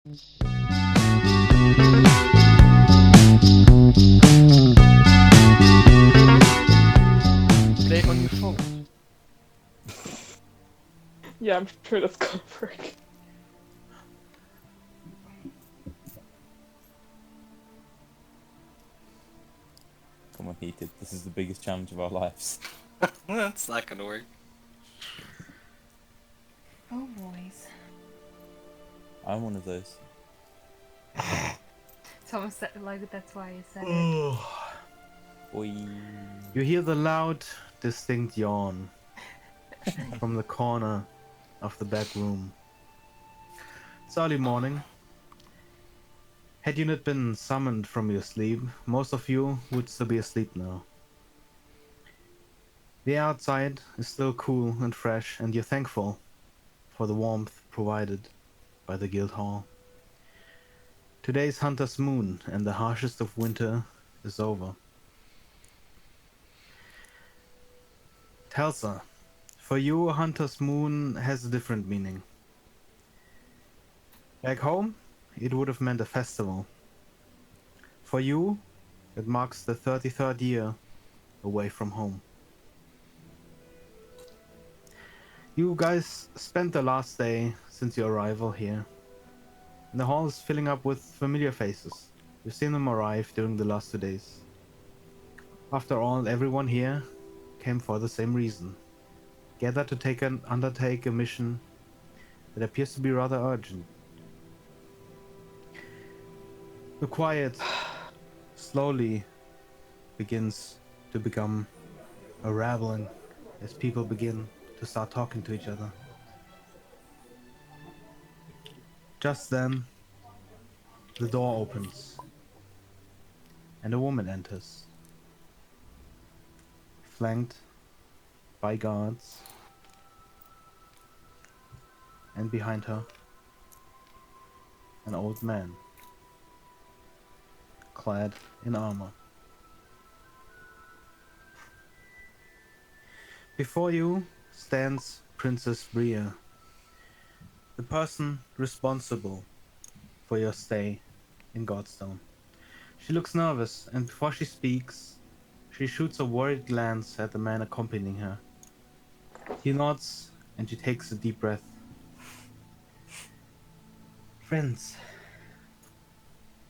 Play on your phone. Yeah, I'm sure that's gonna work. Come on, Heated. This is the biggest challenge of our lives. That's not gonna work. Oh, boys. I'm one of those. Thomas said, like, that's why I said it. Boy. You hear the loud, distinct yawn from the corner of the back room. It's early morning. Had you not been summoned from your sleep, most of you would still be asleep now. The air outside is still cool and fresh, and you're thankful for the warmth provided by the guild hall. Today's Hunter's Moon, and the harshest of winter is over. Telsa, for you, Hunter's Moon has a different meaning. Back home, it would have meant a festival. For you, it marks the 33rd year away from home. You guys spent the last day since your arrival here. And the hall is filling up with familiar faces. You've seen them arrive during the last 2 days. After all, everyone here came for the same reason. Gathered to undertake a mission that appears to be rather urgent. The quiet slowly begins to become a rattling as people begin to start talking to each other. Just then, the door opens and a woman enters, flanked by guards, and behind her, an old man, clad in armor. Before you stands Princess Bria, the person responsible for your stay in Godstone. She looks nervous, and before she speaks, she shoots a worried glance at the man accompanying her. He nods, and she takes a deep breath. Friends,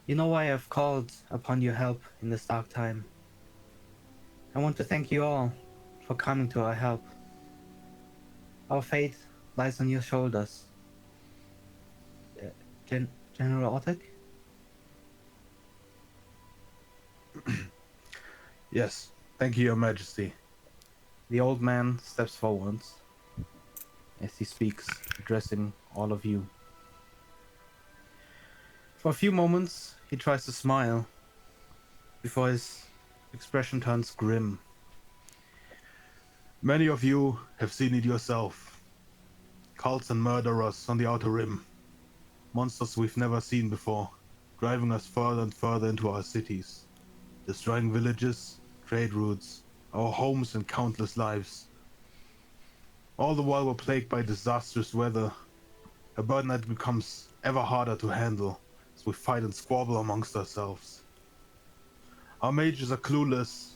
you know why I've called upon your help in this dark time. I want to thank you all for coming to our help. Our fate lies on your shoulders. General Otek? Yes, thank you, Your Majesty. The old man steps forward as he speaks, addressing all of you. For a few moments, he tries to smile before his expression turns grim. Many of you have seen it yourself. Cults and murderers on the Outer Rim. Monsters we've never seen before, driving us further and further into our cities, destroying villages, trade routes, our homes and countless lives. All the while we're plagued by disastrous weather, a burden that becomes ever harder to handle as we fight and squabble amongst ourselves. Our mages are clueless.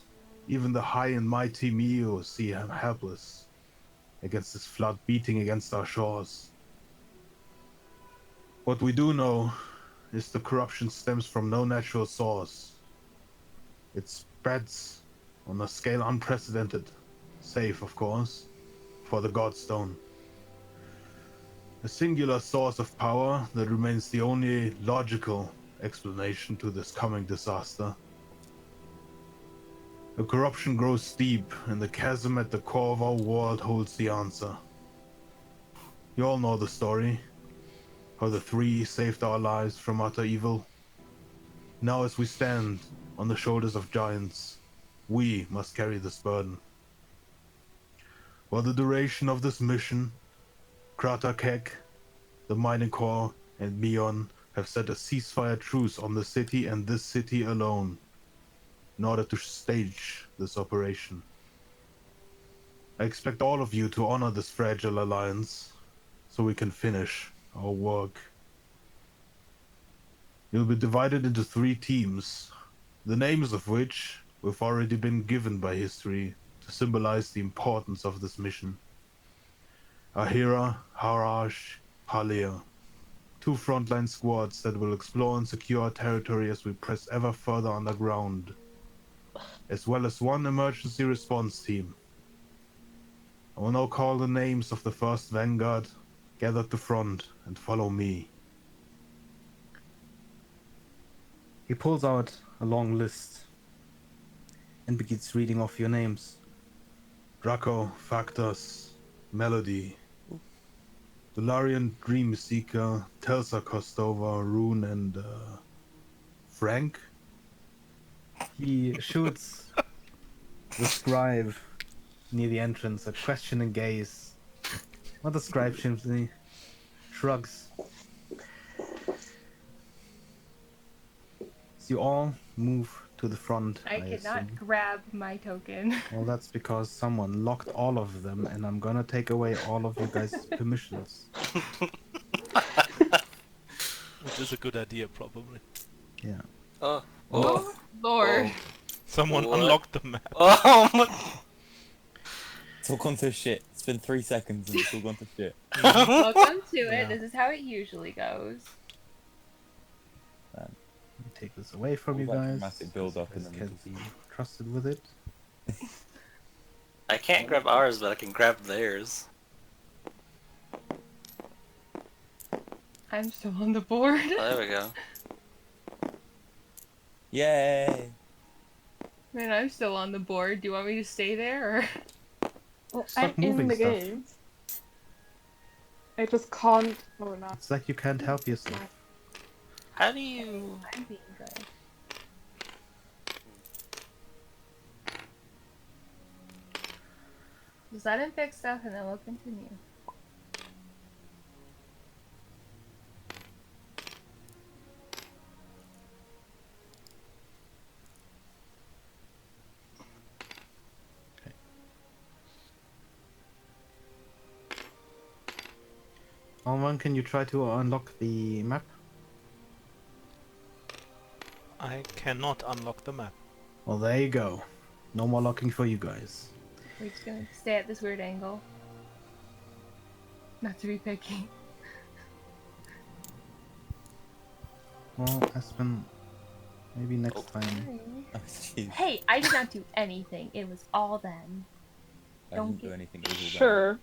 Even the high and mighty Mio see him helpless against this flood beating against our shores. What we do know is the corruption stems from no natural source. It spreads on a scale unprecedented, save, of course, for the Godstone. A singular source of power that remains the only logical explanation to this coming disaster. The corruption grows deep, and the chasm at the core of our world holds the answer. You all know the story. How the three saved our lives from utter evil. Now as we stand on the shoulders of giants, we must carry this burden. For the duration of this mission, Krater Kek, the mining core, and Mion have set a ceasefire truce on the city and this city alone, in order to stage this operation. I expect all of you to honor this fragile alliance, so we can finish our work. You'll be divided into 3 teams, the names of which have already been given by history to symbolize the importance of this mission. Ahira, Haraj, Halia. 2 frontline squads that will explore and secure our territory as we press ever further underground, as well as 1 emergency response team. I will now call the names of the 1st Vanguard. Gather at the front and follow me. He pulls out a long list and begins reading off your names. Draco, Factus, Melody, Dolarian Dream Seeker, Telsa Kostova, Rune, and Frank. He shoots the scribe near the entrance a questioning gaze. What the scribe simply shrugs. So you all move to the front. I cannot assume. grab my token. Well, that's because someone locked all of them, and I'm gonna take away all of you guys' permissions. Which is a good idea, probably. Yeah. Oh. Oh, Lord. Someone What? unlocked the map. Oh my. It's all gone to shit. It's been 3 seconds and it's all gone to shit. Welcome to it. Yeah. This is how it usually goes. Let me take this away from All you that guys. dramatic build-up You and guys then can't be trusted with it. I can't grab ours, but I can grab theirs. I'm still on the board. Oh, there we go. Yay! Man, I'm still on the board. Do you want me to stay there or? Well, Stop I'm in moving the stuff. game. I just can't. Oh, no. It's like you can't help yourself. How do you? I'm being good. Just let him fix stuff and then we'll continue. Alman, can you try to unlock the map? I cannot unlock the map. Well, there you go. No more locking for you guys. We're just gonna stay at this weird angle. Not to be picky. Well, Aspen, maybe next time. Oh, jeez. Hey, I did not do anything. It was all them. I don't didn't do get- anything. It was all bad. Sure.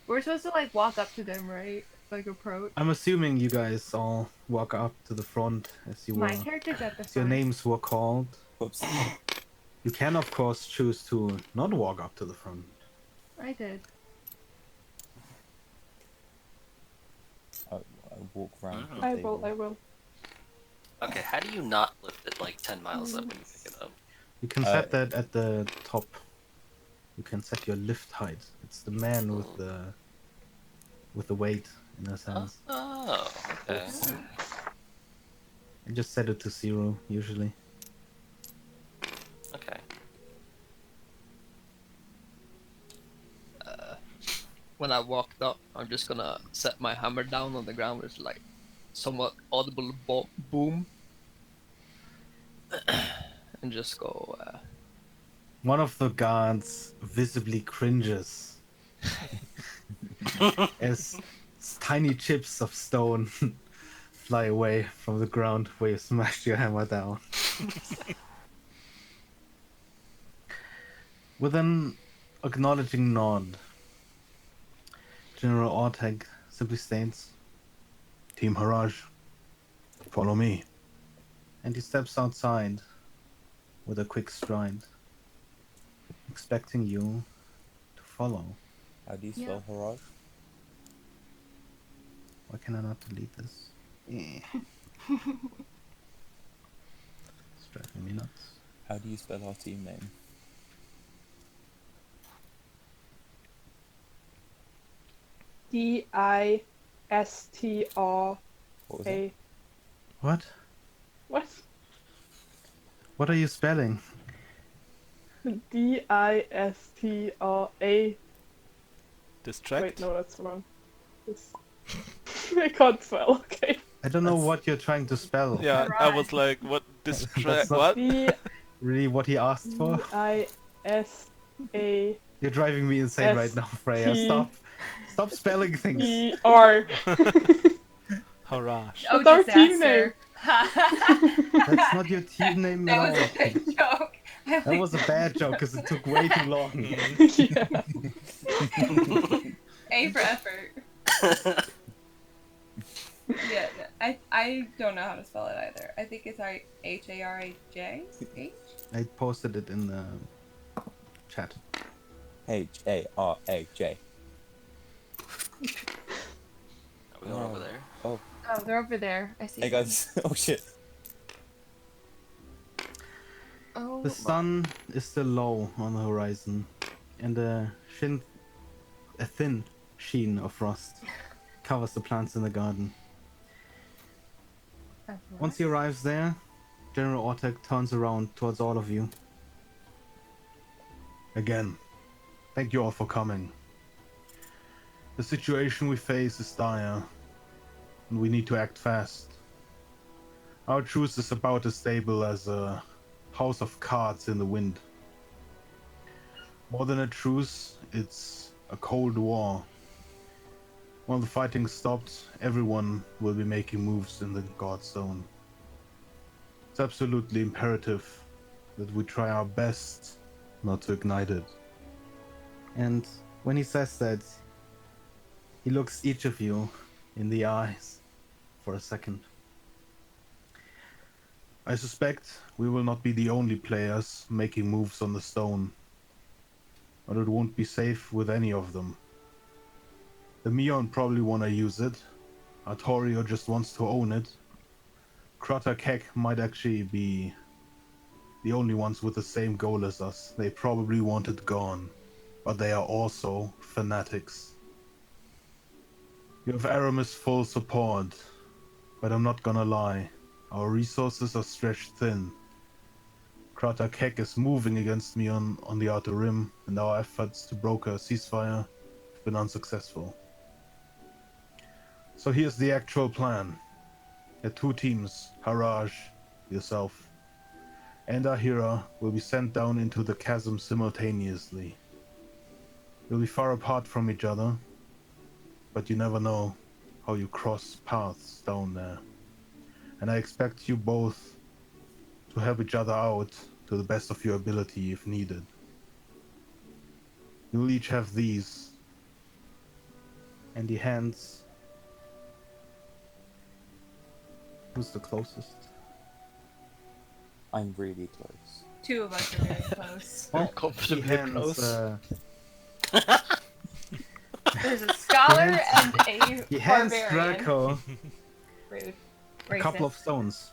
We're supposed to like walk up to them, right? Like approach. I'm assuming you guys all walk up to the front as you were. My character's at the As your front. names were called. Whoops. You can, of course, choose to not walk up to the front. I did. I walk around. Mhm. the I table. will, I will. Okay, how do you not lift it like 10 miles up when you pick it up? You can set that at the top. You can set your lift height. It's the man with the weight in a sense. Oh, okay. I just set it to 0 usually. Okay. When I walked up, I'm just gonna set my hammer down on the ground with like somewhat audible boom. And just go, One of the guards visibly cringes as tiny chips of stone fly away from the ground where you smashed your hammer down. With an acknowledging nod, General Orteg simply states, "Team Haraj, follow me." And he steps outside with a quick stride, expecting you to follow. How do you spell Haraj? Why can I not delete this? It's driving me nuts. How do you spell our team name? D-I-S-T-R-A. What was it? What? What? What are you spelling? D-I-S-T-R-A. Distract? Wait, no, that's wrong. This... I can't spell, okay. I don't know what you're trying to spell. Yeah, I was like, what That's not- what? B Really what he asked for? I S A You're driving me insane right now, Freya. Stop spelling things. E R. Harash. Oh, That's our team disaster. That's not your team name at That was all. a good joke. That was a bad joke because it took way too long. Yeah. A for effort. Yeah, I don't know how to spell it either. I think it's Haraj. H? I posted it in the chat. Haraj. Are we going over there? Oh, Oh, they're over there. I see. hey them. guys. Oh shit. Oh, The sun is still low on the horizon, and a thin sheen of frost covers the plants in the garden. Once he arrives there, General Ortec turns around towards all of you. Again, thank you all for coming. The situation we face is dire, and we need to act fast. Our truce is about as stable as a house of cards in the wind. More than a truce, it's a cold war. When the fighting stops, everyone will be making moves in the Godstone. It's absolutely imperative that we try our best not to ignite it. And when he says that, he looks each of you in the eyes for a second. I suspect we will not be the only players making moves on the stone, but it won't be safe with any of them. The Mion probably want to use it. Artorio just wants to own it. Krota Kek might actually be the only ones with the same goal as us. They probably want it gone, but they are also fanatics. You have Aramis' full support, but I'm not gonna lie. Our resources are stretched thin. Krata Kek is moving against me on the Outer Rim, and our efforts to broker a ceasefire have been unsuccessful. So here's the actual plan. The two teams, Haraj, yourself, and Ahira, will be sent down into the chasm simultaneously. You'll be far apart from each other, but you never know how you cross paths down there. And I expect you both to help each other out to the best of your ability if needed. You'll each have these. And he hands... Who's the closest? I'm really close. two of us are very close. He Comfortably hands, close. There's a scholar and a he hands barbarian. Draco Rude. a couple Racist. of stones.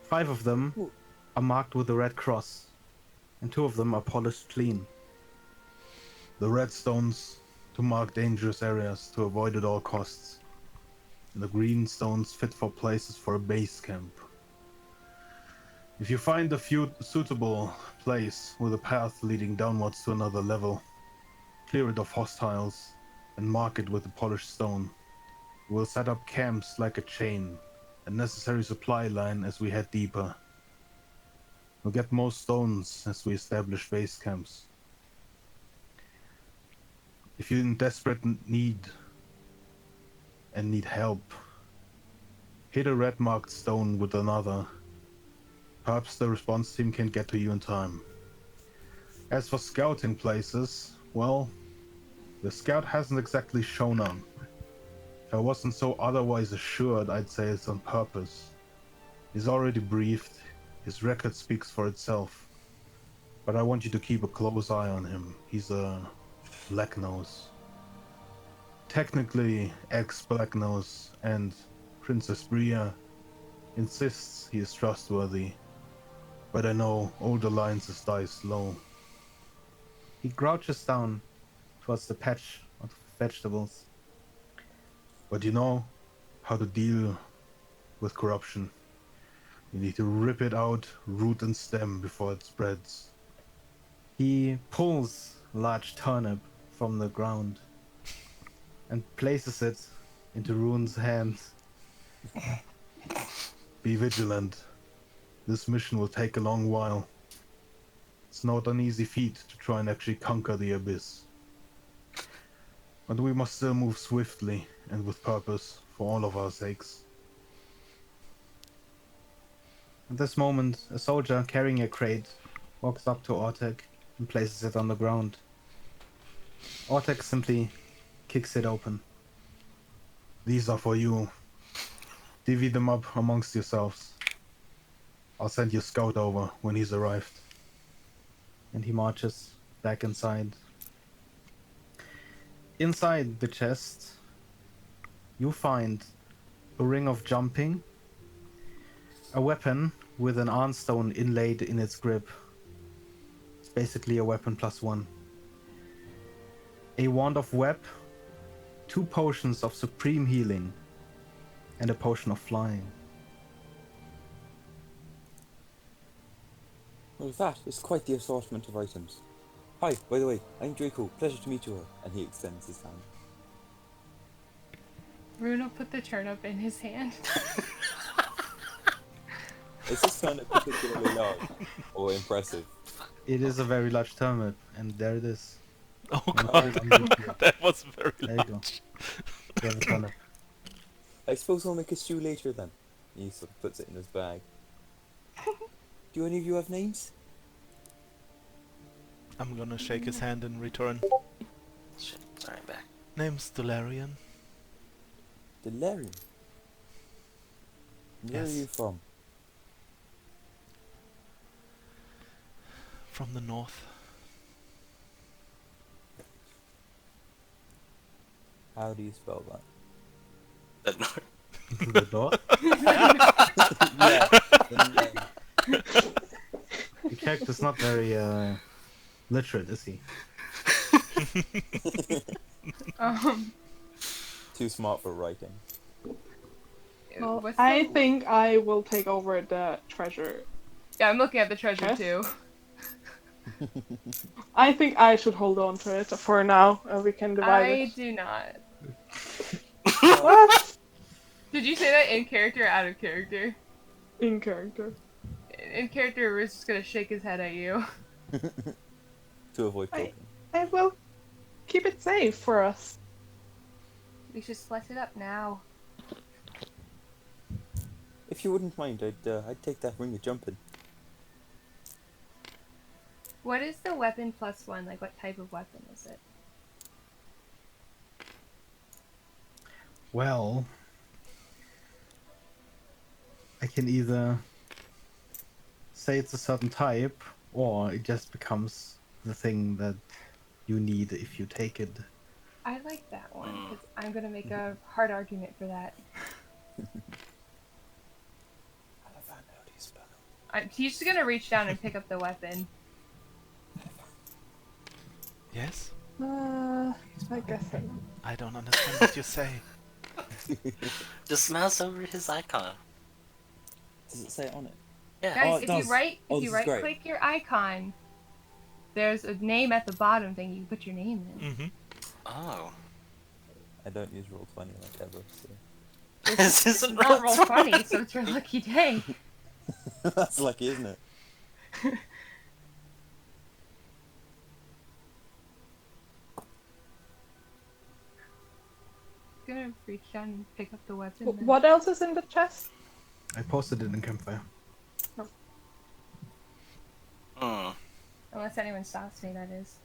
5 of them are marked with a red cross, and 2 of them are polished clean. The red stones to mark dangerous areas to avoid at all costs, and the green stones fit for places for a base camp. If you find a suitable place with a path leading downwards to another level, clear it of hostiles and mark it with the polished stone. We'll set up camps like a chain, a necessary supply line as we head deeper. We'll get more stones as we establish base camps. If you're in desperate need and need help, hit a red marked stone with another. Perhaps the response team can get to you in time. As for scouting places, well, the scout hasn't exactly shown up. If I wasn't so otherwise assured, I'd say it's on purpose. He's already briefed, his record speaks for itself. But I want you to keep a close eye on him. He's a Black Nose. Technically ex-Black Nose, and Princess Bria insists he is trustworthy. But I know old alliances die slow. He crouches down towards the patch of vegetables. But you know how to deal with corruption. You need to rip it out root and stem before it spreads. He pulls a large turnip from the ground and places it into Rune's hands Be vigilant. This mission will take a long while. It's not an easy feat to try and actually conquer the abyss. But we must still move swiftly and with purpose for all of our sakes. At this moment, a soldier carrying a crate walks up to Ortec and places it on the ground. Ortec simply kicks it open. These are for you. Divvy them up amongst yourselves. I'll send your scout over when he's arrived. And he marches back inside. Inside the chest, you find a ring of jumping, a weapon with an armstone inlaid in its grip. It's basically a weapon +1. A wand of web, 2 potions of supreme healing, and a potion of flying. Well, that is quite the assortment of items. Hi, by the way, I'm Draco. Pleasure to meet you all. And he extends his hand. Bruno put the turnip in his hand. Is this turnip particularly large or impressive? It is a very large turnip, and there it is. Oh And god, I'm with you. that was very There you go. large. You have a turnip. I suppose I'll make a stew later then. He sort of puts it in his bag. Do any of you have names? I'm gonna shake his hand in return. Shit, sorry, I'm back. Name's Delarian. Delarian. Where are Yes. you from? From the north. How do you spell that? That- Into the door. Yeah. Delarian. The character's not very literate, is he? Too smart for writing. Well, What's I the- think I will take over the treasure. Yeah, I'm looking at the treasure Yes? too. I think I should hold on to it for now, and we can divide I it. do not. What? Did you say that in character or out of character? In character. In character, we're just gonna shake his head at you. To avoid I- talking. I will keep it safe for us. We should split it up now. If you wouldn't mind, I'd take that ring of jumping. What is the weapon +1? Like, what type of weapon is it? Well, I can either say it's a certain type, or it just becomes the thing that you need if you take it. I like that one, because I'm gonna make a hard argument for that. He's just gonna reach down and pick up the weapon. Yes? I guess so. I don't understand what you say. Just mouse over his icon. Does it say it on it? Yeah. Guys, Oh, it if does. you right Oh, if you this is right great. click your icon, there's a name at the bottom thing you can put your name in. Mm-hmm. Oh. I don't use Roll20 like ever, so... This isn't Not roll funny, so it's your lucky day. That's lucky, isn't it? Gonna reach down and pick up the weapon. then. What else is in the chest? I posted it in Campfire. Hmm. Unless anyone stops me, that is.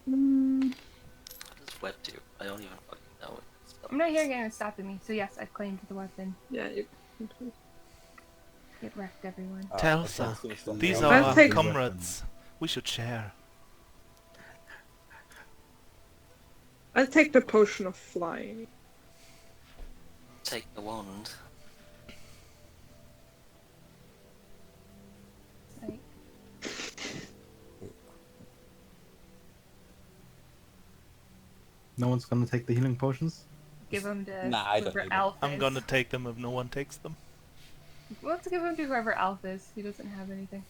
Mm, What does web do? I don't even fucking know what it's I'm not hearing anyone stopping me, so yes, I've claimed the weapon. yeah, you. Get wrecked, everyone. Telsa, these I'll are our take- comrades. We should share. I'll take the potion of flying. Take the wand. Like, No one's gonna take the healing potions? give them to Nah, I don't whoever need them. Alf I'm is. gonna take them if no one takes them. Let's give them to whoever Alf is. He doesn't have anything.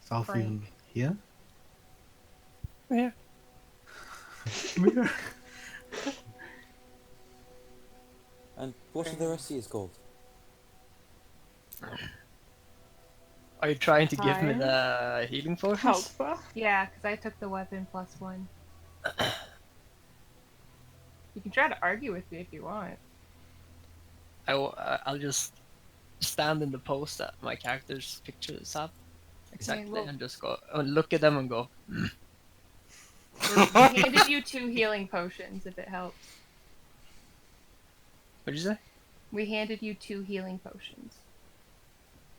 Is Alf Frank. even here? Yeah. Where? And what are the rest of his gold? Are you trying to give me Time. the healing potions? Halsa. Yeah, because I took the weapon +1. You can try to argue with me if you want. I'll just stand in the pose that my character's pictures have exactly, well- and just go and look at them and go. We handed you 2 healing potions if it helps. What'd you say? We handed you 2 healing potions.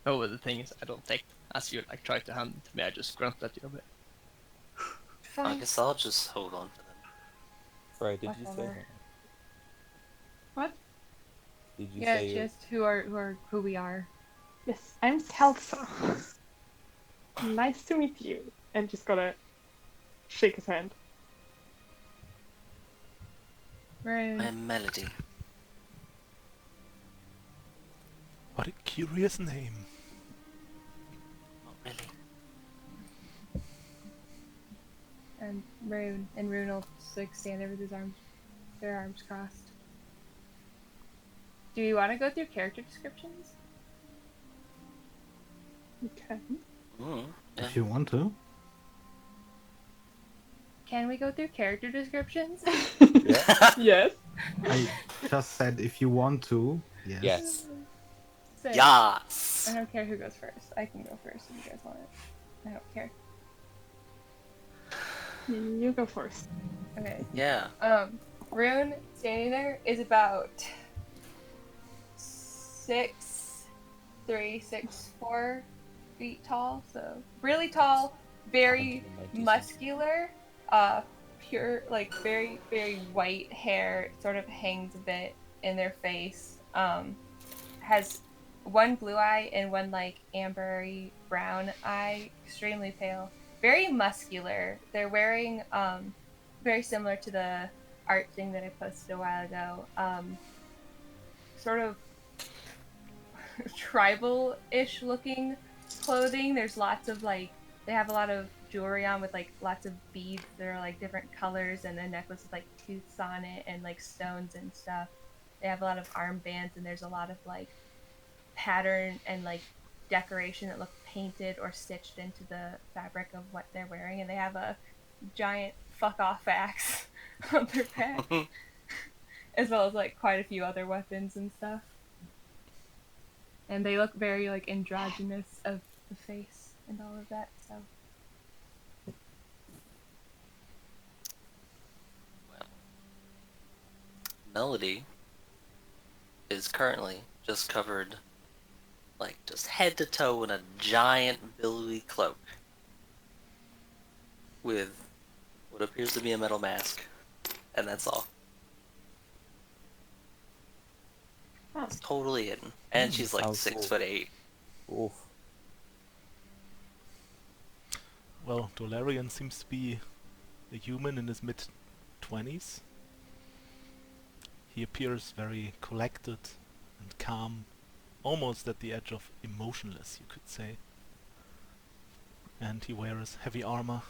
Oh, but the thing is, I don't take them. As you like try to hand them to me, I just grunt at you a bit. I Fine. guess I'll just hold on to them. Sorry, did you say Whatever. something? What? Did you Yeah, say just who we are. Yes, I'm Halsa. Nice to meet you. And just gotta shake his hand. Right. I am Melody. What a curious name. Not really. And Rune. And Rune will just like stand there with their arms crossed. Do you want to go through character descriptions? Okay. Mm, yeah. If you want to. Can we go through character descriptions? Yeah. Yes. I just said if you want to. Yes. Yes. Sick. Yes! I don't care who goes first. I can go first if you guys want it. I don't care. You go first. Okay. Yeah. Rune standing there is about 6'3", 6'4" feet tall. So really tall, very 190 muscular, pure, like very, very white hair. Sort of hangs a bit in their face. Has one blue eye and one like ambery brown eye, extremely pale, very muscular. They're wearing very similar to the art thing that I posted a while ago. Sort of tribal-ish looking clothing. There's lots of like they have a lot of jewelry on with like lots of beads that are like different colors, and a necklace with like tooths on it and like stones and stuff. They have a lot of armbands, and there's a lot of like pattern and like decoration that look painted or stitched into the fabric of what they're wearing, and they have a giant fuck off axe on their back, as well as like quite a few other weapons and stuff. And they look very like androgynous of the face and all of that. So Well, Melody is currently just covered, like, just head to toe in a giant billowy cloak with what appears to be a metal mask, and that's all. It's totally hidden, and she's like Sounds cool. 6'8". Oof. Well, Dolarian seems to be a human in his mid-20s. He appears very collected and calm, almost at the edge of emotionless, you could say. And he wears heavy armor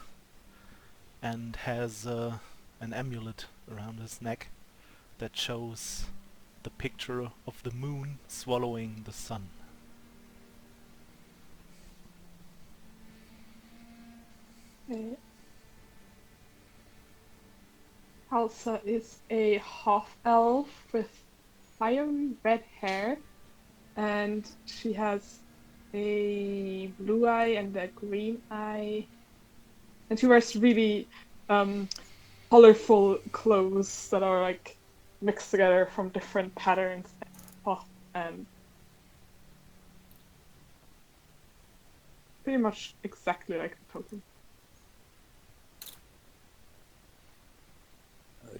and has an amulet around his neck that shows the picture of the moon swallowing the sun. Halsa is a half elf with fiery red hair, and she has a blue eye and a green eye, and she wears really colorful clothes that are like mixed together from different patterns and cloth, and pretty much exactly like the token.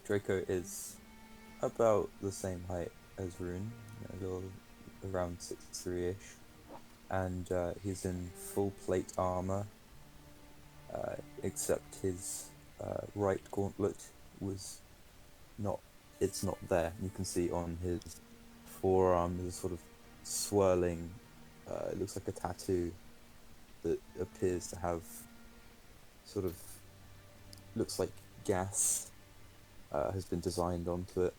Draco is about the same height as Rune, a little around 6'3"-ish, and he's in full plate armor, except his right gauntlet was not. It's not there. You can see on his forearm there's a sort of swirling. It looks like a tattoo that appears to have sort of looks like gas has been designed onto it.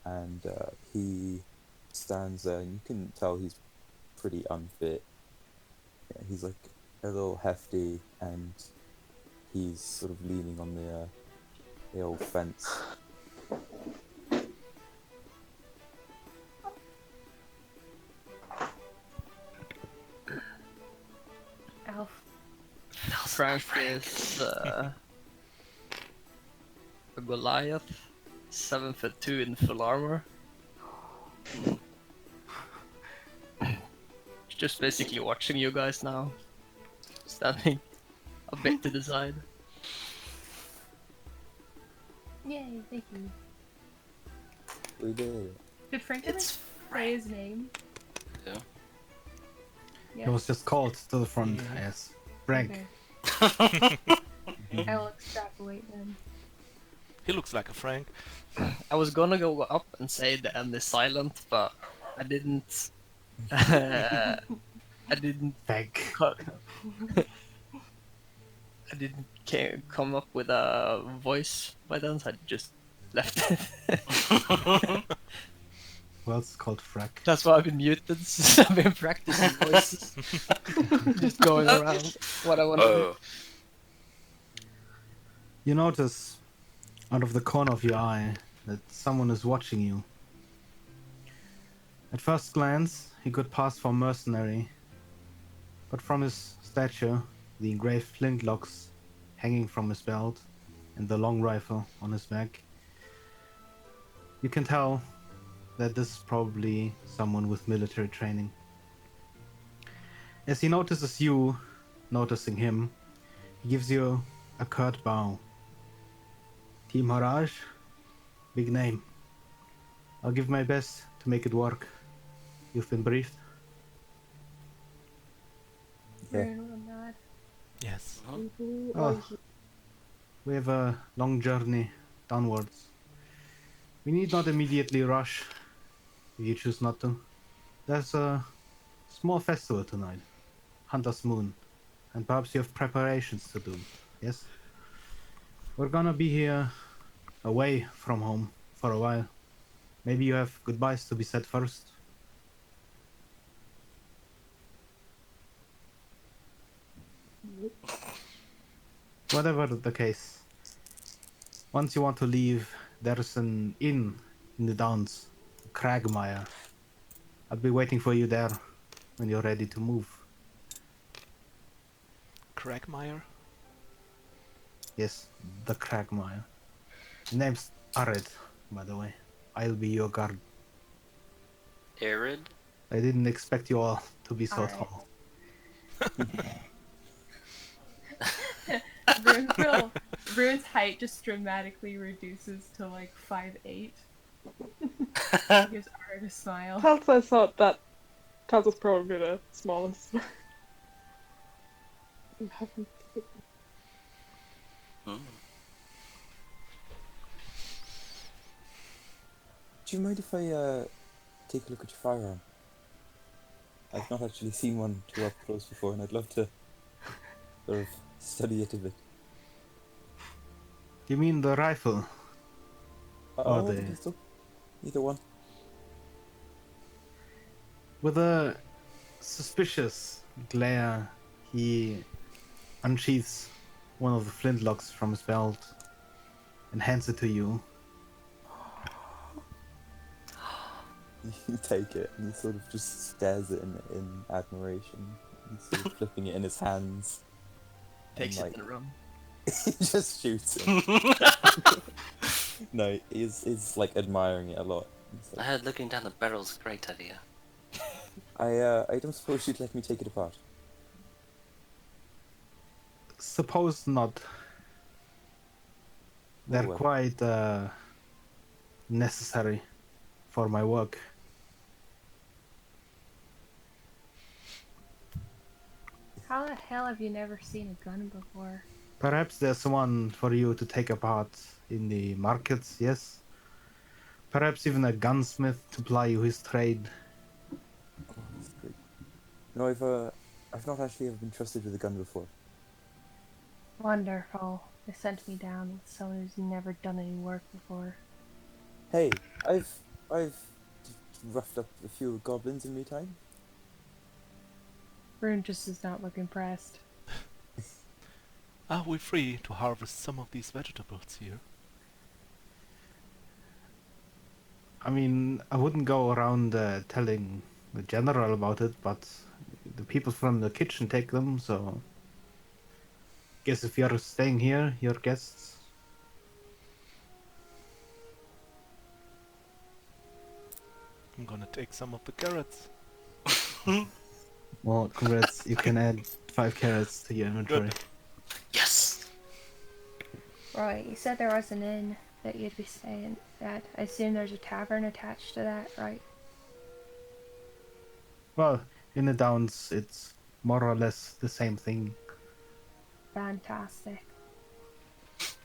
and he stands there, and you can tell he's pretty unfit. Yeah, he's like a little hefty, and he's sort of leaning on the old fence. Elf. Frank is a Goliath, 7'2" in full armor. Just basically watching you guys now, standing a bit to the side. Yay, thank you. We did it. Did Frank ever It's say his name? Yeah. Yeah. It was just called to the front Yeah. as Frank. Okay. I will extrapolate then. He looks like a Frank. I was gonna go up and say the end is silent, but I didn't. I didn't. Frank. I didn't come up with a voice by then, so I just left it. Well, it's called Frank. That's why I've been muted since I've been practicing voices. Just going around what I want to do. Oh. You notice out of the corner of your eye that someone is watching you. At first glance, he could pass for mercenary, but from his stature, the engraved flintlocks hanging from his belt, and the long rifle on his back, you can tell that this is probably someone with military training. As he notices you noticing him, he gives you a curt bow. Team Haraj, big name. I'll give my best to make it work. You've been briefed. Yeah. Rune will nod. Yes. Who Oh. are you? We have a long journey downwards. We need not immediately rush, if you choose not to. There's a small festival tonight, Hunter's Moon, and perhaps you have preparations to do, yes? We're gonna be here, away from home, for a while. Maybe you have goodbyes to be said first? Whatever the case, once you want to leave, there's an inn in the Downs, Cragmire. I'll be waiting for you there when you're ready to move. Cragmire? Yes, the Cragmire. The name's Arid, by the way. I'll be your guard. Arid? I didn't expect you all to be so Alright. tall. Rune's height just dramatically reduces to like 5'8". Gives Art a smile. Talsa thought that Talsa's probably the smallest. You haven't- Hmm. Do you mind if I take a look at your firearm? I've not actually seen one too up close before, and I'd love to sort of study it a bit. You mean the rifle? Oh, the- the pistol? Either one. With a suspicious glare, he unsheaths one of the flintlocks from his belt and hands it to you. You take it, and he sort of just stares at it in admiration. He's sort of flipping it in his hands. Takes like- it and run. He just shoots it. No, he's like admiring it a lot. He's I like, had looking down the barrel's a great idea. I don't suppose you'd let me take it apart. Suppose not. They're well. quite necessary for my work. How the hell have you never seen a gun before? Perhaps there's one for you to take apart in the markets, yes? Perhaps even a gunsmith to ply you his trade. Oh, that's great. No, I've not actually ever been trusted with a gun before. Wonderful. They sent me down with someone who's never done any work before. Hey, I've I've roughed up a few goblins in me time. Rune just does not look impressed. Are we free to harvest some of these vegetables here? I mean, I wouldn't go around telling the general about it, but the people from the kitchen take them, so... Guess if you're staying here, you're guests. I'm gonna take some of the carrots. Well, congrats, you can add 5 carrots to your inventory. Yes! Right, you said there was an inn that you'd be staying at. I assume there's a tavern attached to that, right? Well, in the Downs, it's more or less the same thing. Fantastic. Is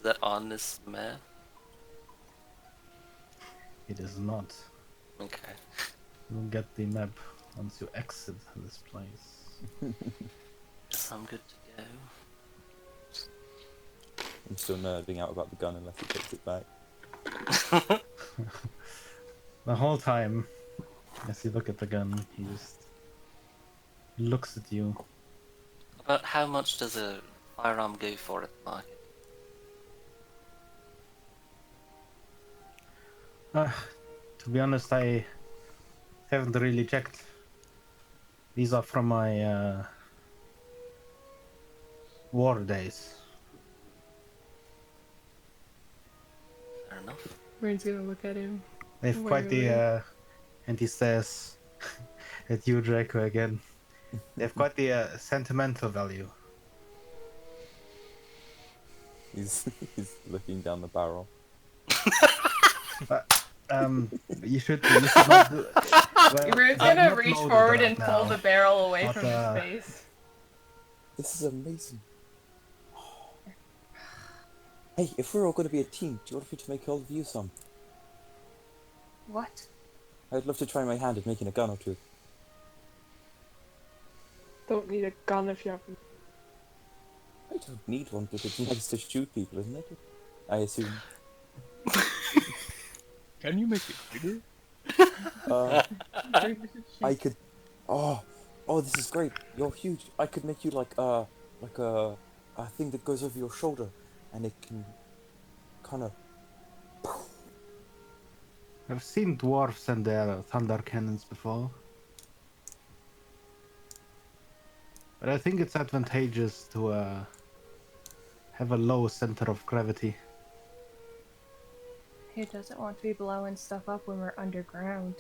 that on this map? It is not. Okay. You'll get the map once you exit this place. Guess I'm good to I'm still nerding out about the gun unless he takes it back. go. The whole time, as you look at the gun, he just looks at you. About how much does a firearm go for at the market? To be honest, I haven't really checked. These are from my war days. Fair enough. Rune's gonna look at him. They've Wait, quite wait. the, and he stares at you, Draco, again. They have quite the sentimental value. He's looking down the barrel. You should not do. Well, Rune's I'm gonna not reach loaded forward right and pull now, the barrel away but, from his face. This is amazing. Hey, if we're all going to be a team, do you want me to make all of you some? What? I'd love to try my hand at making a gun or two. Don't need a gun if you have. I don't need one, but it's nice to shoot people, isn't it? I assume. Can you make it bigger? I could. Oh, this is great. You're huge. I could make you like a thing that goes over your shoulder, and it can kind of. I've seen dwarves and their thunder cannons before. But I think it's advantageous to have a low center of gravity. Who doesn't want to be blowing stuff up when we're underground?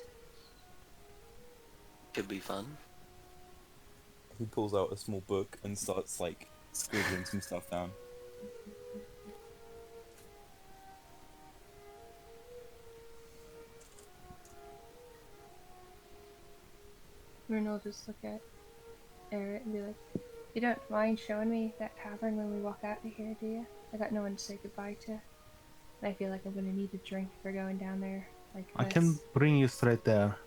Could be fun. He pulls out a small book and starts like scribbling some stuff down. Rune will just look at Eric and be like, "You don't mind showing me that tavern when we walk out of here, do you? I got no one to say goodbye to. And I feel like I'm gonna need a drink if we're going down there like I this." can bring you straight there.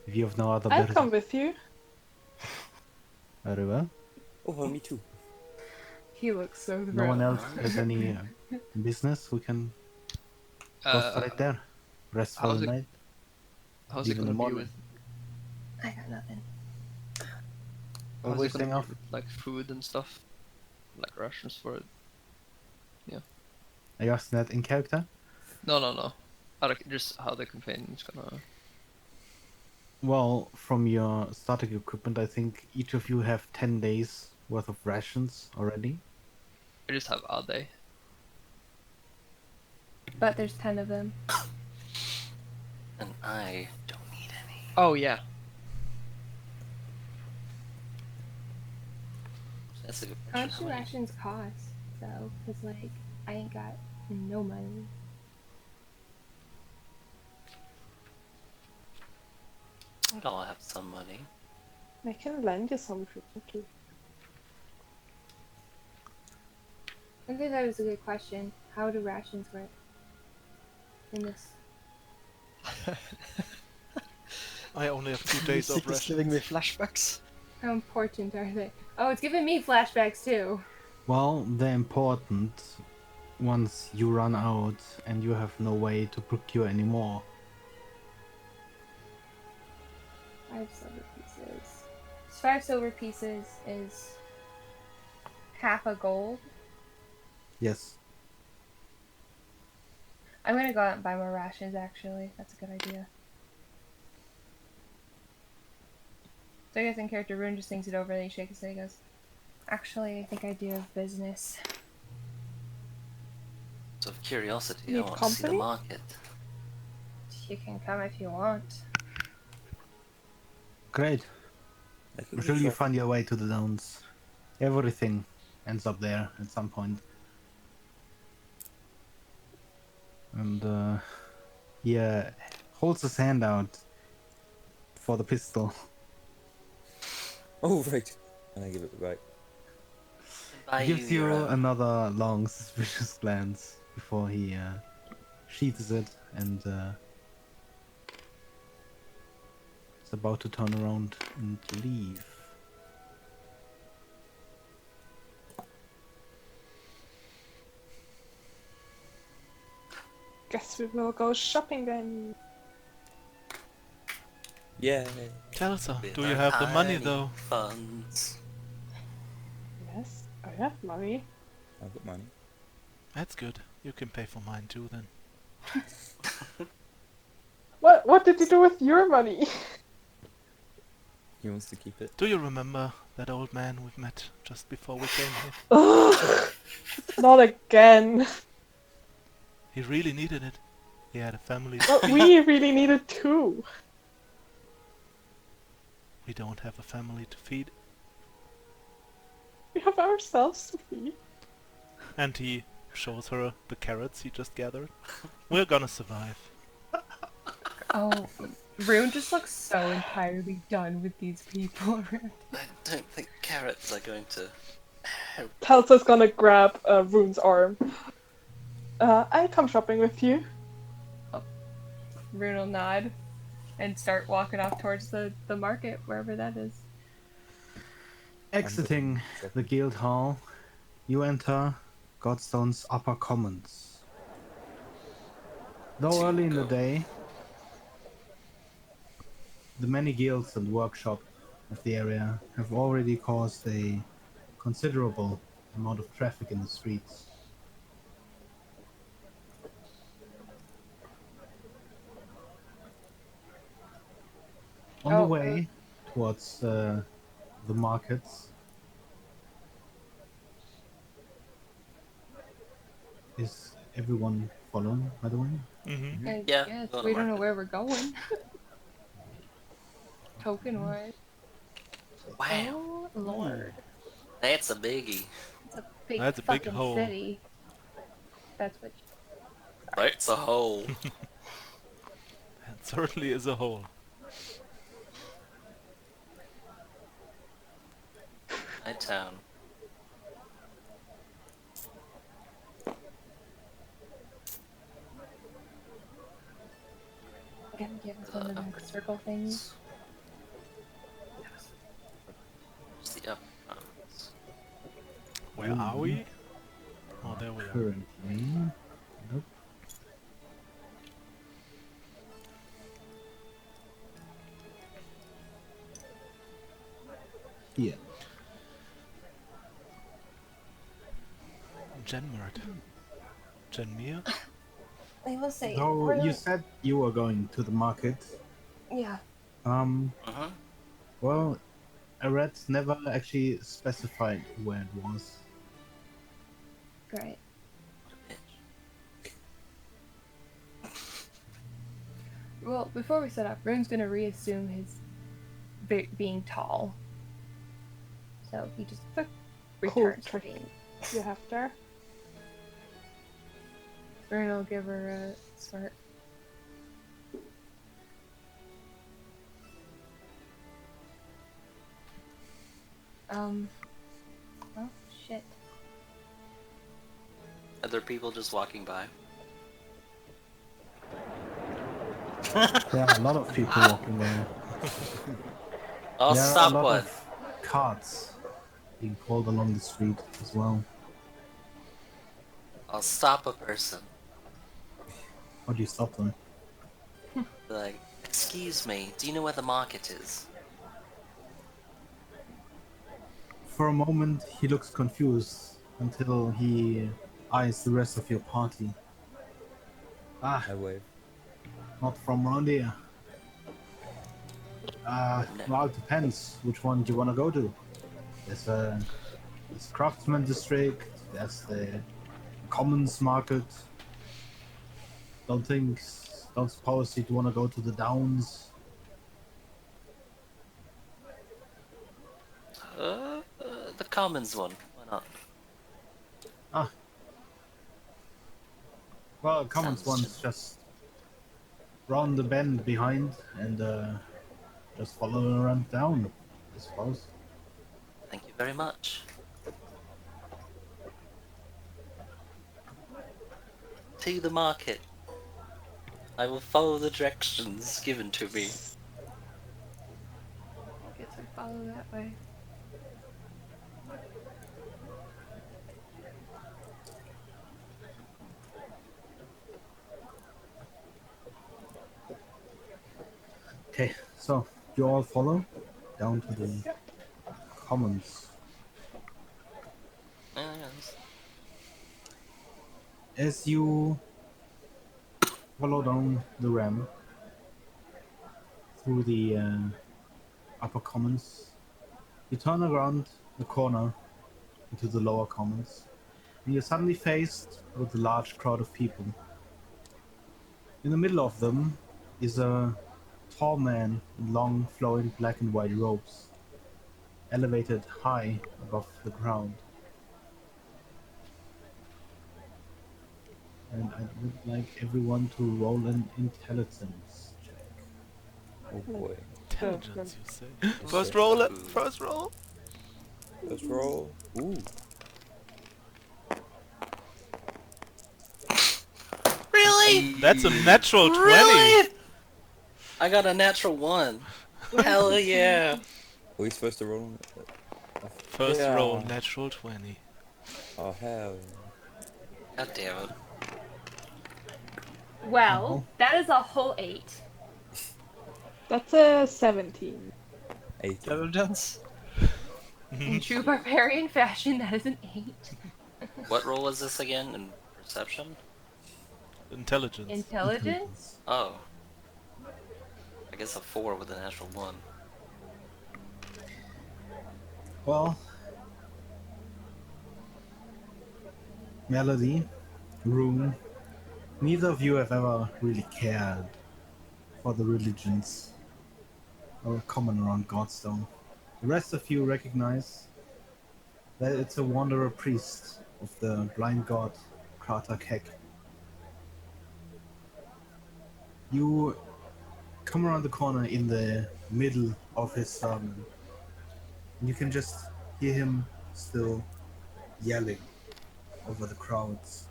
If you have no other I'll business. come with you. Very well. Oh, me too. He looks so No thrilled. one else has any business. We can go straight there. Rest for how's the it- night. How's Leave it in the gonna be morning. with? I got nothing. What How's were it you gonna saying, be Alf? with, like food and stuff? Like rations for it? Are you asking that in character? No. Just how the campaign's gonna. Well, from your starting equipment, I think each of you have 10 days worth of rations already. I just have a day. But there's 10 of them. And I don't need any. Oh yeah. That's a good How much question. do rations cost, though? Because, like, I ain't got no money. We'd all have some money. I can lend you some if you want to. I think that was a good question. How do rations work in this? I only have 2 days of Sick is rations. giving me flashbacks. How important are they? Oh, it's giving me flashbacks too. Well, they're important once you run out and you have no way to procure any more. 5 silver pieces. 5 silver pieces is half a gold. Yes. I'm gonna go out and buy more rations, actually. That's a good idea. So I guess in character, Rune just thinks it over, and he shakes his head and goes, actually, I think I do have business. So of curiosity, I Need want to see the company? market. You can come if you want. Great. Make a I'm good sure you shot. find your way to the downs. Everything ends up there at some point. And he holds his hand out for the pistol. Oh, right. And I give it back. Buy He gives your you own. another long, suspicious glance before he sheathes it and is about to turn around and leave. Guess we will go shopping then. Yay. Telsa, With do you our have the money tiny though? Funds. Yes, I have money. I've got money. That's good. You can pay for mine too then. What did you do with your money? He wants to keep it. Do you remember that old man we met just before we came here? Ugh, not again. He really needed it. He had a family. But we really needed two. We don't have a family to feed. We have ourselves to feed. And he shows her the carrots he just gathered. We're gonna survive. Oh, Rune just looks so entirely done with these people around. I don't think carrots are going to help. Telsa's gonna grab Rune's arm. I come shopping with you. Rune will nod and start walking off towards the market, wherever that is. Exiting the guild hall, you enter Godstone's upper commons. Though To early in the go. day, the many guilds and workshops of the area have already caused a considerable amount of traffic in the streets. On the Oh, way towards the markets is everyone following, by the way? Mm-hmm. Yeah, yes, go on we the don't know market. where we're going. Token wise. Wow, Oh, Lord. that's a biggie. It's a big That's a big fucking hole. city. That's what That's a hole. That certainly is a hole. My town. gonna give us one of the circle things. Where's the up? Where are we? Oh, there we are. Currently. Nope. Here. Genmert. Genmere? I will say, So you said you were going to the market. yeah. Uh-huh. Well, Aret never actually specified where it was. Great. Well, before we set up, Rune's gonna reassume his being tall. So he just Cool returns to trick being. you have there. Rune will give her a smirk. Oh, shit. Other people just walking by. There are a lot of people walking there. I'll There are a stop lot one. of carts being pulled along the street as well. I'll stop a person. How do you stop them? Like, excuse me, do you know where the market is? For a moment, he looks confused until he eyes the rest of your party. Ah, I wave. not from around here. No. Well, it depends. Which one do you want to go to? There's a craftsman district. There's the commons market. Don't suppose you'd want to go to the downs. The commons one. Why not? Ah, well, commons Sounds one's just round the bend behind and just follow around down, I suppose. Thank you very much. To the market. I will follow the directions given to me. I guess we follow that way. Okay, so you all follow down to the commons. Yes. As you follow down the ramp through the upper commons, you turn around the corner into the lower commons, and you're suddenly faced with a large crowd of people. In the middle of them is a tall man in long, flowing black and white robes, elevated high above the ground. And I would like everyone to roll an intelligence check. Oh boy. Intelligence, you say? Yes, First sir. roll it. First roll. Let's roll. Ooh. Really? That's a natural 20. Really? I got a natural 1. Hell yeah. Are we supposed to roll? First Yeah. roll, natural 20. Oh hell yeah. God damn it. Well, that is a whole 8. That's a 17. 18. Intelligence? In true barbarian fashion, that is an 8. What roll was this again? In perception? Intelligence. Intelligence? Oh. I guess a 4 with a natural 1. Well, Melody, Rune, neither of you have ever really cared for the religions or common around Godstone. The rest of you recognize that it's a wanderer priest of the blind god Krater Kek. You come around the corner in the middle of his sermon, and you can just hear him still yelling over the crowds.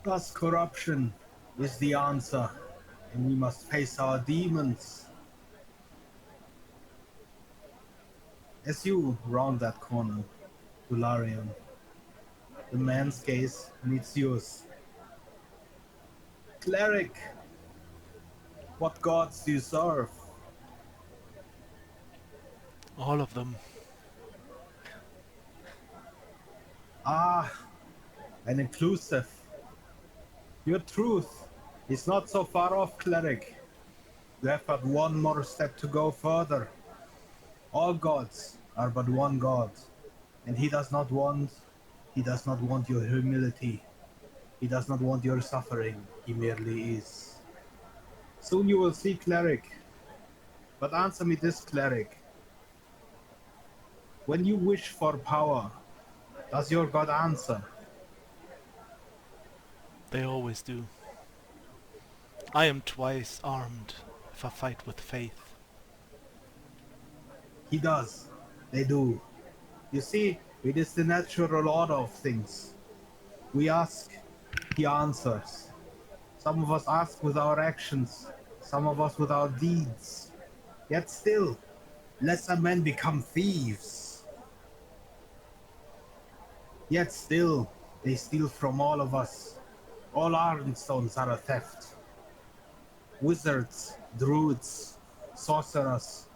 Thus, corruption is the answer, and we must face our demons. As you round that corner, Dularian, the man's gaze meets yours. Cleric, what gods do you serve? All of them. Ah, an inclusive. Your truth is not so far off, cleric. You have but one more step to go further. All gods are but one god, and he does not want your humility. He does not want your suffering. He merely is. Soon you will see, cleric. But answer me this, cleric. When you wish for power, does your god answer? They always do. I am twice armed if I fight with faith. He does. They do. You see, it is the natural order of things. We ask, he answers. Some of us ask with our actions, some of us with our deeds. Yet still, lesser men become thieves. Yet still, They steal from all of us. All Ironstones are a theft. Wizards, druids, sorcerers.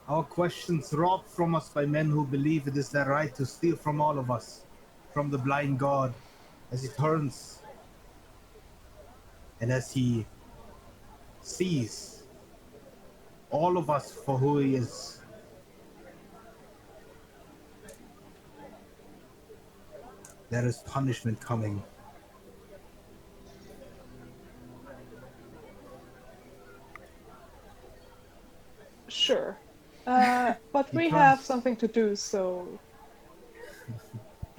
Our questions robbed from us by men who believe it is their right to steal from all of us. From the blind god, as he turns and as he sees all of us for who he is. There is punishment coming. Sure. But He we turns- have something to do, so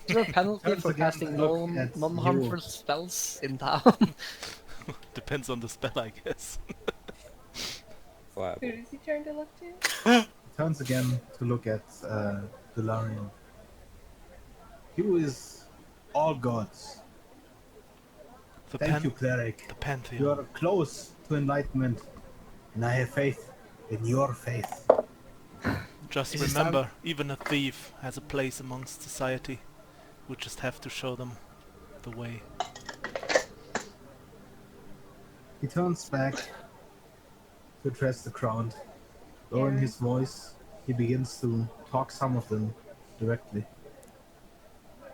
Is there a penalty Turns for again casting to look at non-harmful you. spells in town? Depends on the spell, I guess. Who Fireball. does he turn to look to? He turns again to look at Delarian. Who is all gods. The Thank you, cleric. The Pantheon. You are close to enlightenment, and I have faith in your faith. Just Is it remember, even a thief has a place amongst society. We just have to show them the way. He turns back to address the crowd. Lowering his voice, he begins to talk some of them directly.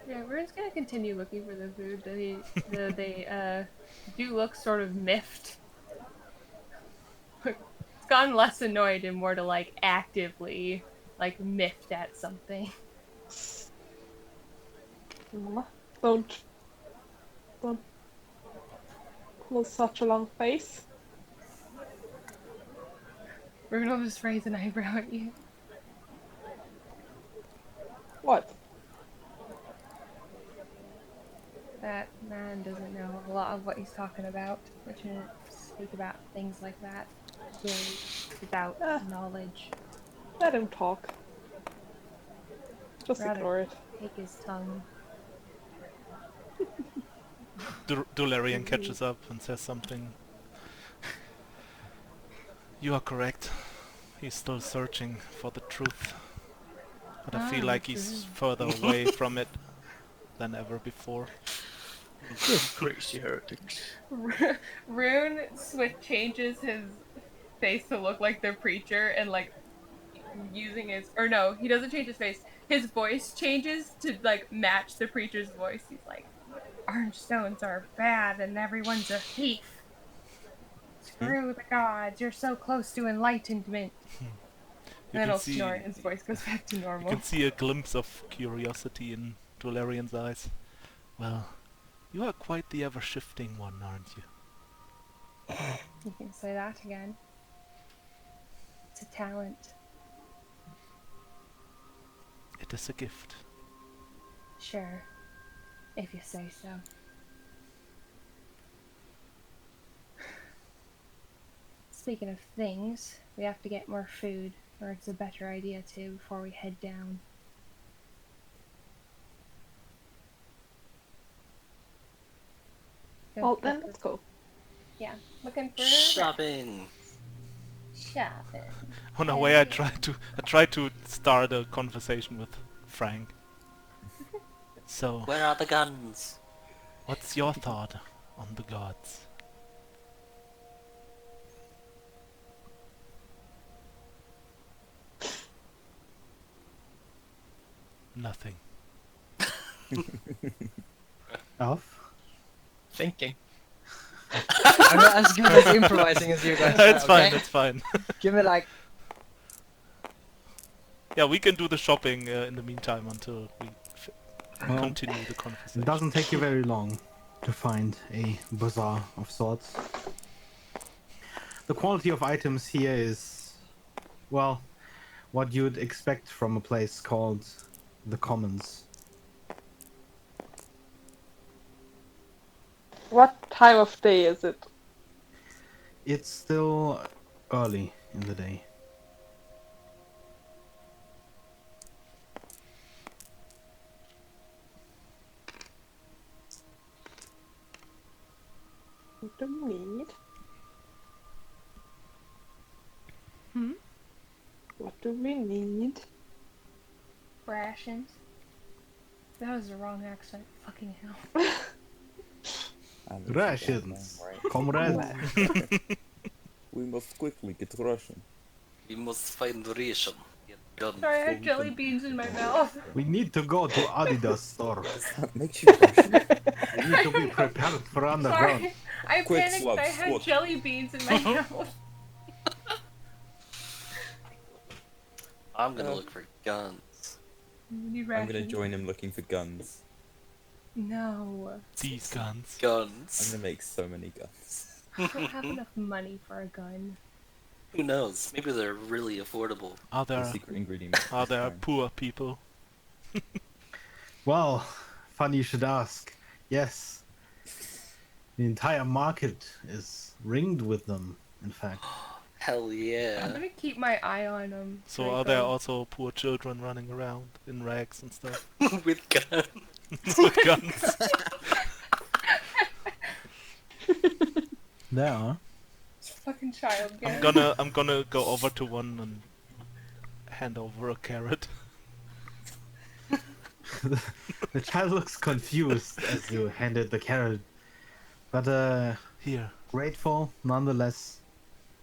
Yeah, we're just gonna continue looking for the food. They do look sort of miffed. It's gone less annoyed and more to like actively like miffed at something. don't don't pull such a long face. We're gonna just raise an eyebrow at you. What? That man doesn't know a lot of what he's talking about. We shouldn't speak about things like that. Really, without knowledge. Let him talk. Just Rather ignore it. take his tongue. Dularian catches up and says something. You are correct. He's still searching for the truth. But I feel like he's further away from it than ever before. Crazy heretics. Rune changes his face to look like the preacher and like using his he doesn't change his face. His voice changes to like match the preacher's voice. He's like, orange stones are bad and everyone's a thief. Screw the gods, you're so close to enlightenment. And then he'll snort and his voice goes back to normal. You can see a glimpse of curiosity in Dularian's eyes. Well, you are quite the ever-shifting one, aren't you? You can say that again. It's a talent. It is a gift. Sure. If you say so. Speaking of things, we have to get more food, or it's a better idea to before we head down. Well, then let's go. Yeah, looking for Shopping. shopping. On our way, I tried to start a conversation with Frank. So, Where are the guns? what's your thought on the gods? Nothing. Elf? Thinking. I'm not as good at improvising as you guys are, It's fine, okay? it's fine. Give me like... Yeah, we can do the shopping in the meantime until we Well, continue the conversation. It doesn't take you very long to find a bazaar of sorts. The quality of items here is, well, what you'd expect from a place called the Commons. What time of day is it? It's still early in the day. What do we need? What do we need? Rations. That was the wrong accent. Fucking hell. And it's Rations, right. comrade. We must quickly get Russian. We must find ration. Get guns. Sorry, I have jelly beans in my mouth. We need to go to Adidas store. That makes you Russian. We need to be prepared for underground. Sorry, I Quick, panicked. Slav, I had squat. jelly beans in my mouth. I'm gonna look for guns. We need I'm gonna rations. join him looking for guns. No. These guns. I'm Guns. gonna make so many guns. I don't have enough money for a gun. Who knows? Maybe they're really affordable. Are The there secret ingredient. are is there fine. poor people? Well, funny you should ask. Yes. The entire market is ringed with them, in fact. Hell I'm yeah. gonna keep my eye on them. So are there also poor children running around in rags and stuff With guns. with guns? There are. Fucking child. I'm gonna go over to one and hand over a carrot. The child looks confused as you handed the carrot, but Here. grateful nonetheless.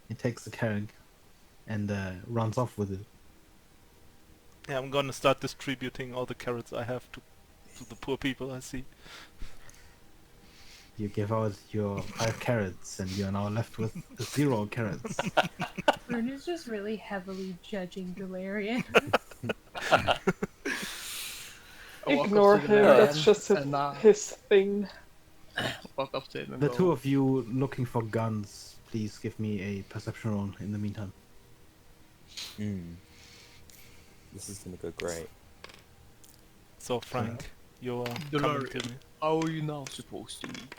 He takes the carrot and runs off with it. Yeah, I'm gonna start distributing all the carrots I have to the poor people I see. You give out your 5 carrots, and you are now left with 0 carrots. Rune is just really heavily judging Galarian. I walk up Ignore to him. man That's just and, his thing. walk up to him and The go, two of you looking for guns, please give me a perception roll in the meantime. This is gonna go great. So Frank, you're Dollar- coming to me. how are you now supposed to eat?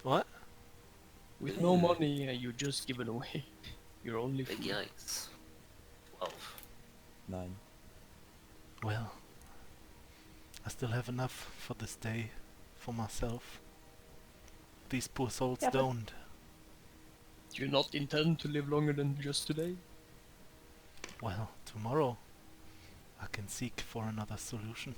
What? With no money, you just give it away. Your only Big food. yikes. 12. 9. Well, I still have enough for this day, for myself. These poor souls Yeah, but- don't. Do you not intend to live longer than just today? Well, tomorrow I can seek for another solution.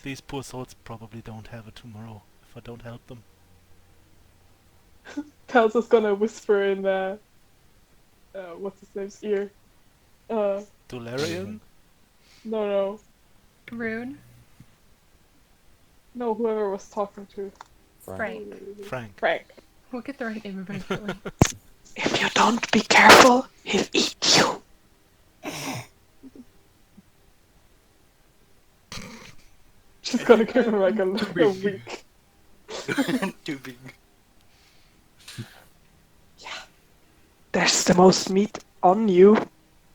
These poor souls probably don't have a tomorrow if I don't help them. Kaz is gonna whisper in what's his name's ear. Dolarian? No, Rune? whoever was talking to Frank. Frank. Frank. We'll get the right name eventually. If you don't be careful, he'll eat you. She's gonna give him like a week. Too big. There's the most meat on you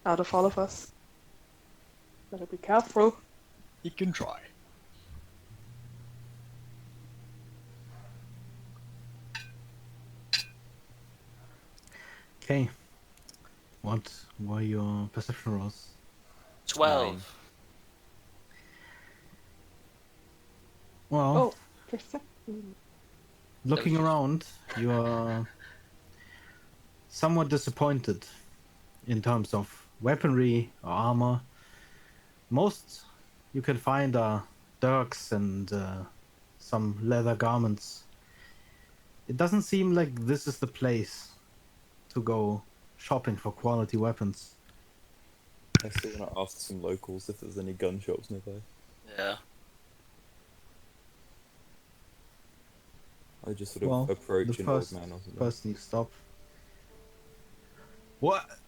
out of all of us. Better be careful. He can try. Okay. What were your perception rolls? 12. Well, Oh, perception. looking That was- around, you are somewhat disappointed in terms of weaponry or armor. Most you can find are dirks and some leather garments. It doesn't seem like this is the place to go shopping for quality weapons. I still wanna ask some locals if there's any gun shops nearby. Yeah. I just sort of Well, approach the an old first man or something. person you stop. What?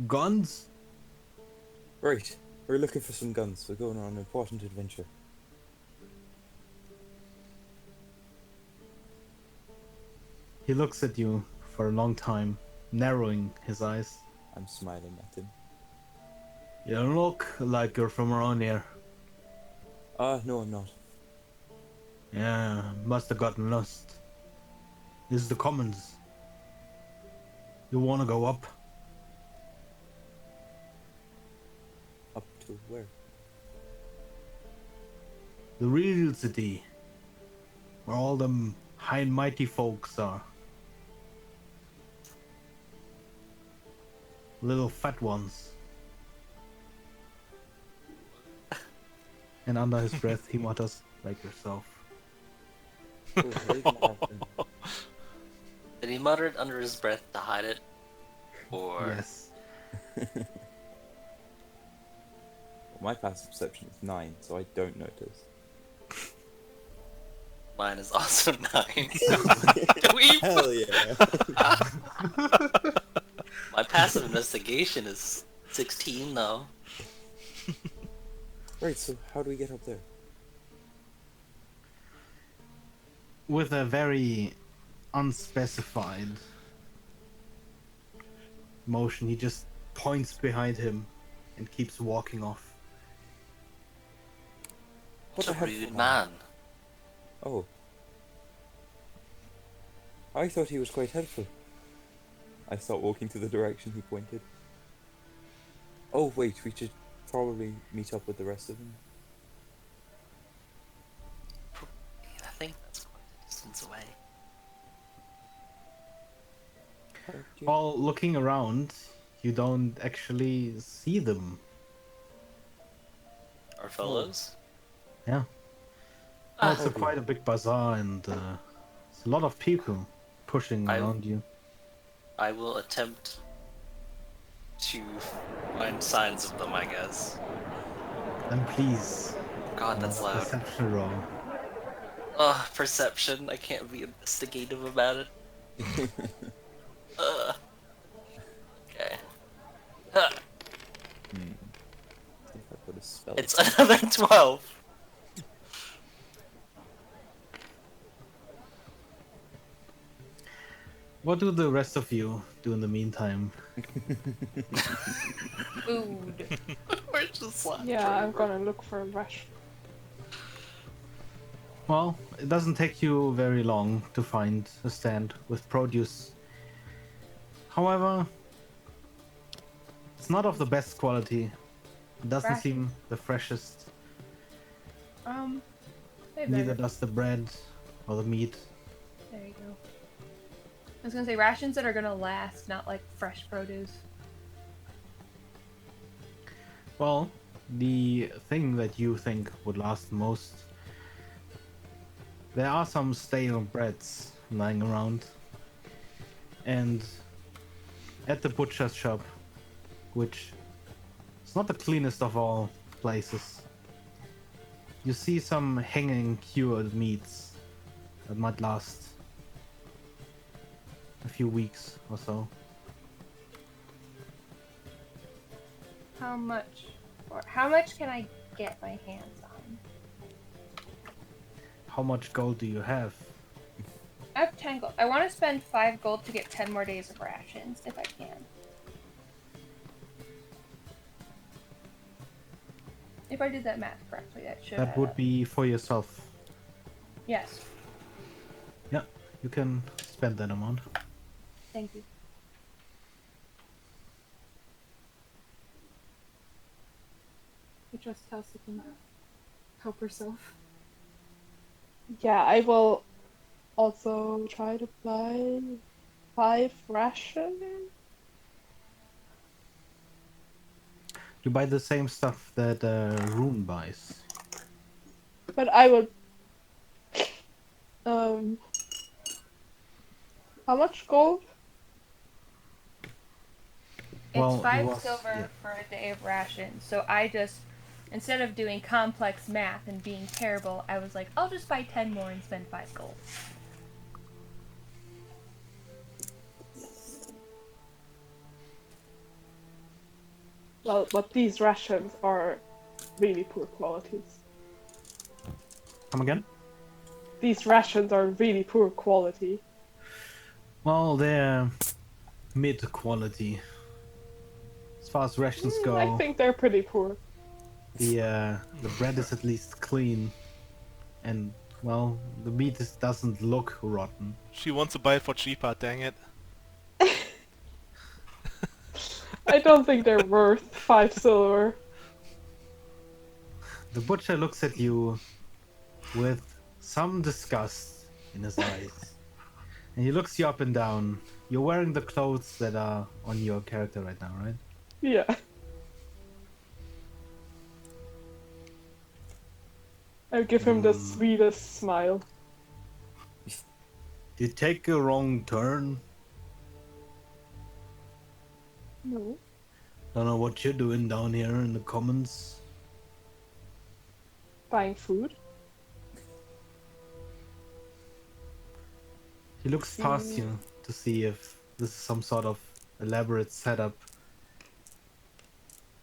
Guns? Right, we're looking for some guns. We're going on an important adventure. He looks at you for a long time, narrowing his eyes. I'm smiling at him. You look like you're from around here. No, I'm not. Yeah, must have gotten lost. This is the commons. You wanna go up? Up to where? The real city. Where all them high and mighty folks are. Little fat ones. And under his breath, he mutters, like yourself. Oh, I even have them. Did he mutter it under his breath to hide it? Or Yes. My passive perception is 9, so I don't notice. mine is also 9. Dweeb! Hell yeah! My passive investigation is 16 though. Right, so how do we get up there? With a very unspecified motion, he just points behind him and keeps walking off. What a the rude heck? man. Oh. I thought he was quite helpful. I start walking to the direction he pointed. Oh wait, we should probably meet up with the rest of them. I think that's quite a distance away. While looking around, you don't actually see them. Our fellows? Yeah. Ah. It's quite a big bazaar, and there's a lot of people pushing around you. I will attempt to find signs of them, I guess. Then please. God, that's loud. Perception roll. Ugh, perception. I can't be investigative about it. Ugh. Okay. Huh. See if I put a spell. It's another 12. What do the rest of you do in the meantime? Food. Where's the slot? Yeah, I'm gonna look for a rush. Well, it doesn't take you very long to find a stand with produce. However, it's not of the best quality. It doesn't Fresh. seem the freshest. Maybe Neither does the bread or the meat. There you go. I was gonna say rations that are gonna last, not like fresh produce. Well, the thing that you think would last most, there are some stale breads lying around. And at the butcher's shop, which is not the cleanest of all places, you see some hanging cured meats that might last a few weeks or so. How much can I get my hands on? How much gold do you have? I have 10 gold. I want to spend 5 gold to get 10 more days of rations, if I can. If I did that math correctly, that should That add would up. be for yourself. Yes, Yeah, you can spend that amount. thank you. I trust Kelsey can help herself. Yeah, I will also try to buy 5 rations. You buy the same stuff that Rune buys. But I would. How much gold? It's Well, 5 was- silver yeah. for a day of rations, so I just, instead of doing complex math and being terrible, I was like, I'll just buy 10 more and spend 5 gold. Well, but these rations are really poor qualities. Come again? These rations are really poor quality. Well, they're mid quality. As far as rations go, I think they're pretty poor. the bread is at least clean, and well, the meat doesn't look rotten. She wants to buy it for cheaper, dang it. I don't think they're worth 5 silver. The butcher looks at you with some disgust in his eyes, and he looks you up and down. You're wearing the clothes that are on your character right now, right? Yeah. I give him the sweetest smile. You take a wrong turn. No. Don't know what you're doing down here in the commons. Buying food. He looks past See. you to see if this is some sort of elaborate setup.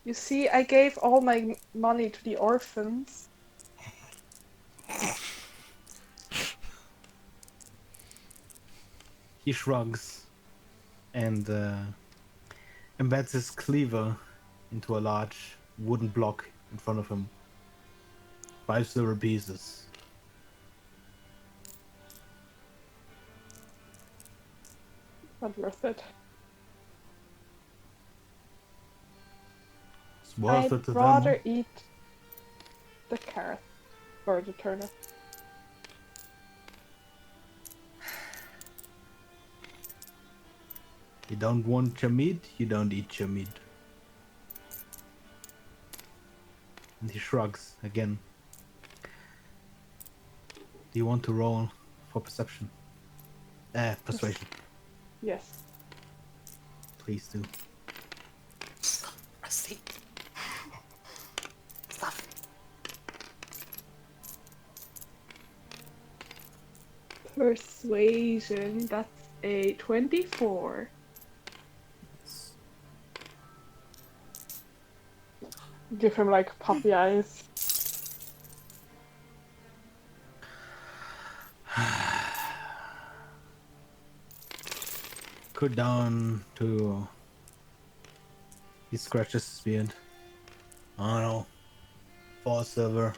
You see, I gave all my money to the orphans. He shrugs and embeds his cleaver into a large wooden block in front of him. 5 silver pieces. Not worth it. It's worth I'd it to rather them. eat the carrot or the turnip. You don't want your meat, you don't eat your meat. And he shrugs again. Do you want to roll for perception? Persuasion. Yes. Please do. Rusty. Stop. Persuasion, that's a 24. Give him like puppy eyes. Go down to... He scratches his beard. I don't know. 4 silver.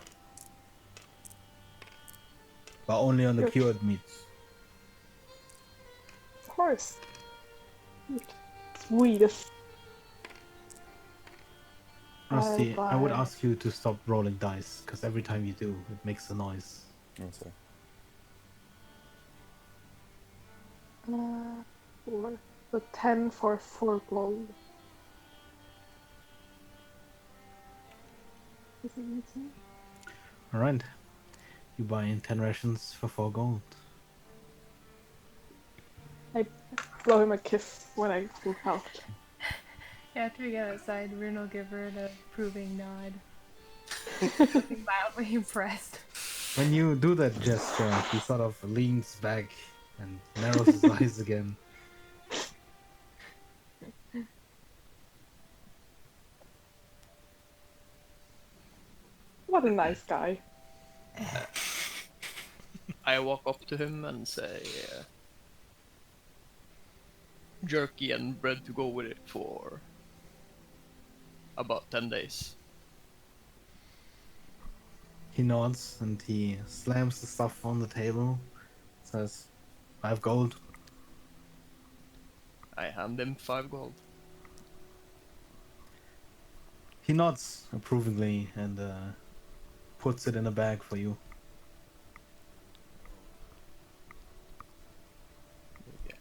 But only on the Good. cured meats. Of course. Sweetest. Rusty, I would Bye. ask you to stop rolling dice, because every time you do, it makes a noise. Oh, sorry. 4. So 10 for 4 gold. Does that make sense? Alright. You buy in 10 rations for 4 gold. I blow him a kiss when I walk out. After we get outside, Rune will give her an approving nod. Looking mildly impressed. When you do that gesture, he sort of leans back and narrows his eyes again. What a nice guy. I walk up to him and say, jerky and bread to go with it for about 10 days. He nods and he slams the stuff on the table. Says, 5 gold. I hand him 5 gold. He nods approvingly and puts it in a bag for you. Yes.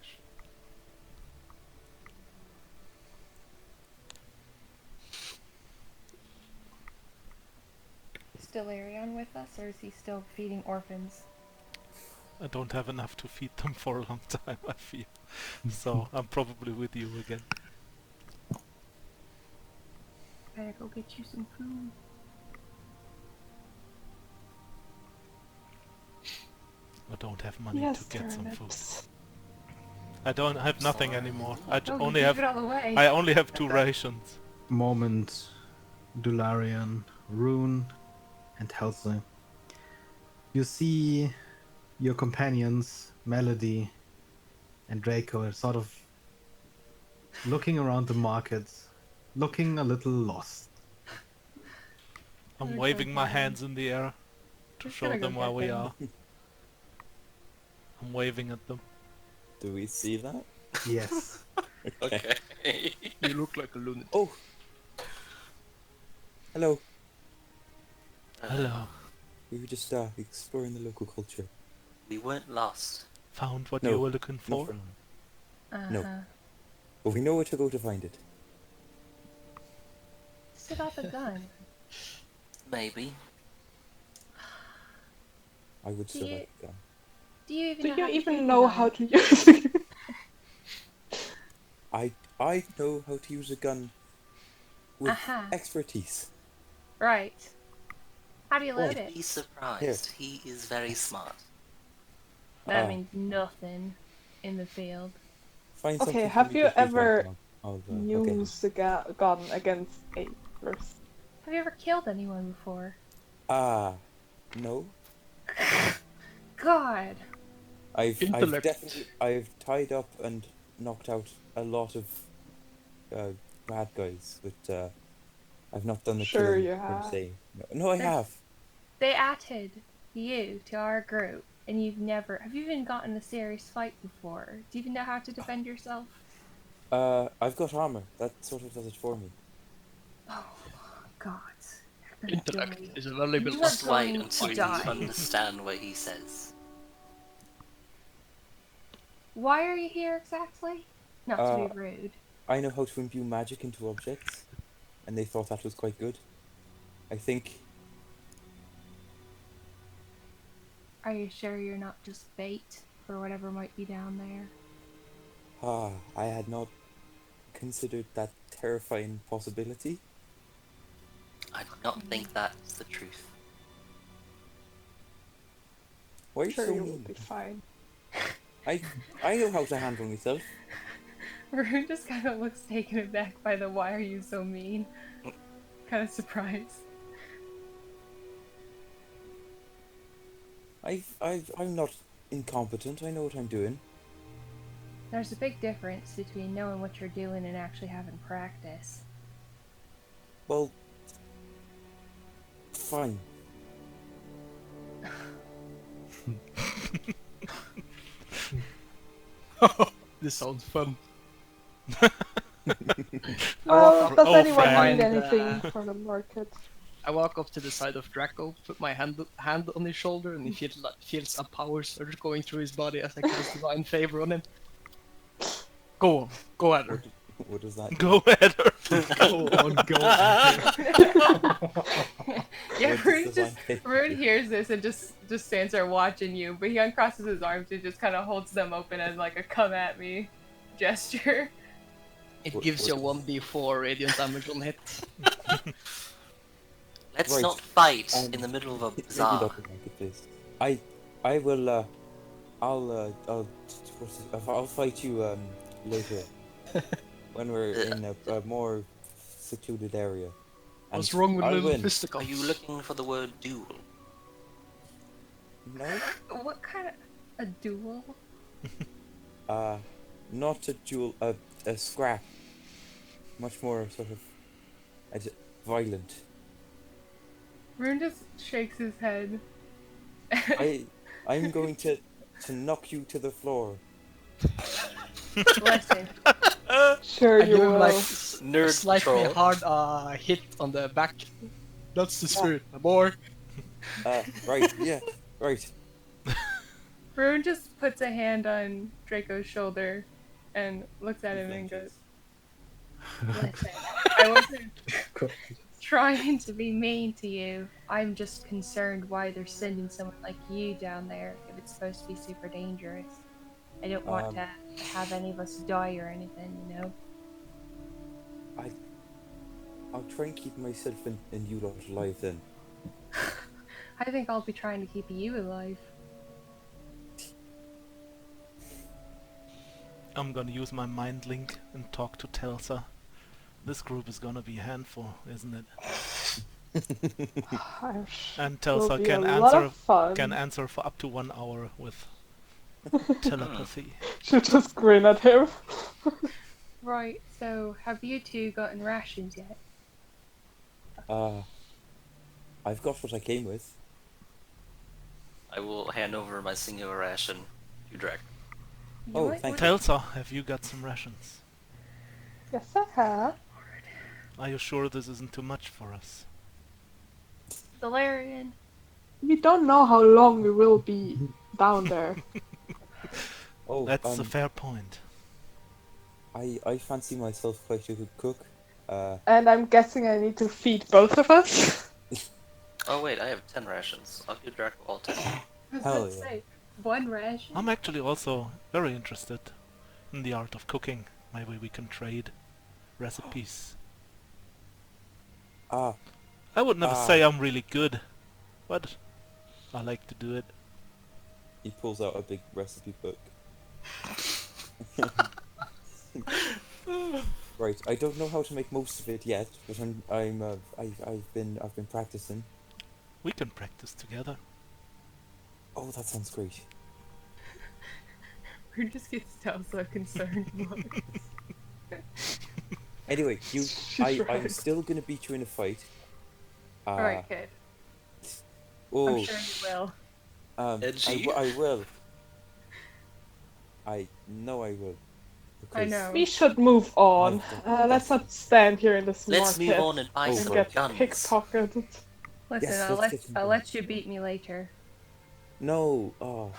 Still Arion with us, or is he still feeding orphans? I don't have enough to feed them for a long time, I feel. So I'm probably with you again. Better go get you some food. I don't have money Yes, to get some food. turnips. I don't have nothing anymore. I Oh, only you have gave it all away. I only have 2 rations. Moment, Dularian, Rune, and Halsey. You see your companions, Melody and Draco, are sort of looking around the market, looking a little lost. I'm Gonna waving go my get hands in the air to Just show gonna go them where get we them. are. I'm waving at them. Do we see that? Yes. Okay. You look like a lunatic. Oh! Hello. Hello. We were just exploring the local culture. We weren't lost. Found what No, you were looking Not for? for long. Uh-huh. No. But we know where to go to find it. Sit off a gun. Maybe. I would Do still you- like a gun. Do you even Do know you how to even shoot a know gun? how to use it? I know how to use a gun with Aha. expertise. Right. How do you load Right. it? Be surprised. He is very smart. That means nothing in the field. Find Okay, something for have me you to shoot at ever and okay. used a gun against a person? Have you ever killed anyone before? No. God. I've Intellect. definitely tied up and knocked out a lot of bad guys, but I've not done the Sure killing you per have. se. No, I have. They added you to our group, and have you even gotten a serious fight before? Do you even know how to defend yourself? I've got armor. That sort of does it for me. Oh, God. You're gonna Intellect die. is a valuable You are Just wait going until to you die. understand what he says. Why are you here exactly? Not to be rude. I know how to imbue magic into objects, and they thought that was quite good. I think. Are you sure you're not just bait for whatever might be down there? I had not considered that terrifying possibility. I do not think that's the truth. Why are you Sure so you will mean? be fine. I know how to handle myself. Rune just kind of looks taken aback by the "why are you so mean?" kind of surprised. I'm not incompetent. I know what I'm doing. There's a big difference between knowing what you're doing and actually having practice. Well, fine. This sounds fun. Well, does Oh, anyone fine. need anything for the market? I walk up to the side of Draco, put my hand on his shoulder, and he feels a power surge going through his body as I cast divine favor on him. Go at her. What does that? Go at her. Go at her. Yeah, What does Rune the just line say? Rune hears this and just stands there watching you, but he uncrosses his arms and just kind of holds them open as like a "come at me" gesture. It What- gives you what- 1d4 radiant damage on hit. Let's Right, not fight um, in the middle of a Maybe bazaar. not the marketplace. I will. I'll fight you later when we're in a more secluded area. And What's wrong with I'll little win. fisticuffs? Are you looking for the word duel? No, What kind of a duel? not a duel. A scrap. Much more sort of violent. Rune just shakes his head. I'm going to knock you to the floor. Listen, Sure I you give him like will. a Nerd slightly troll. hard hit on the back. That's the spirit, my boy. Right, yeah, right. Rune just puts a hand on Draco's shoulder and looks at him and goes, "Listen, I wasn't trying to be mean to you. I'm just concerned why they're sending someone like you down there if it's supposed to be super dangerous. I don't want to have any of us die or anything, you know?" I'll try and keep myself and you lot alive then. I think I'll be trying to keep you alive. I'm gonna use my mind link and talk to Telsa. This group is gonna be a handful, isn't it? And Will Telsa be can a lot answer of fun. answer for up to 1 hour with telepathy. She'll just grin at him. Right, so have you two gotten rations yet? I've got what I came with. I will hand over my singular ration to Drac. You Oh, might thank want- Telsa, have you got some rations? Yes, I have. Are you sure this isn't too much for us? Valerian. We don't know how long we will be down there. Oh, That's a fair point. I fancy myself quite a good cook. And I'm guessing I need to feed both of us. Oh wait, I have 10 rations. I'll give Drac all 10. was Hell about to yeah. say, one ration? I'm actually also very interested in the art of cooking. Maybe we can trade recipes. Ah, I would never say I'm really good, but I like to do it. he pulls out a big recipe book. Right, I don't know how to make most of it yet, but I've been practicing. We can practice together. Oh, that sounds great. We're just getting so concerned. Anyway, I'm right. still gonna beat you in a fight. Alright, good. I'm Oh, sure you will. Edgy. I will. I know I will. I Because know. We should move on. I've done the Let's best. not stand here in this Let's move market on and buy Oh, and some right. get guns. pickpocketed. Listen, Yes, I'll let's get some I'll guns. let you beat me later. No. Oh,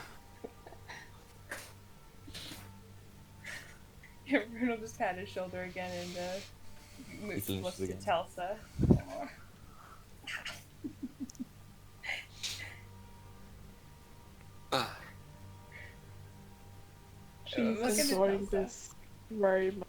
Bruno just pat his shoulder again and he flinches looks again. to Telsa. She's Look at enjoying Telsa. this very much.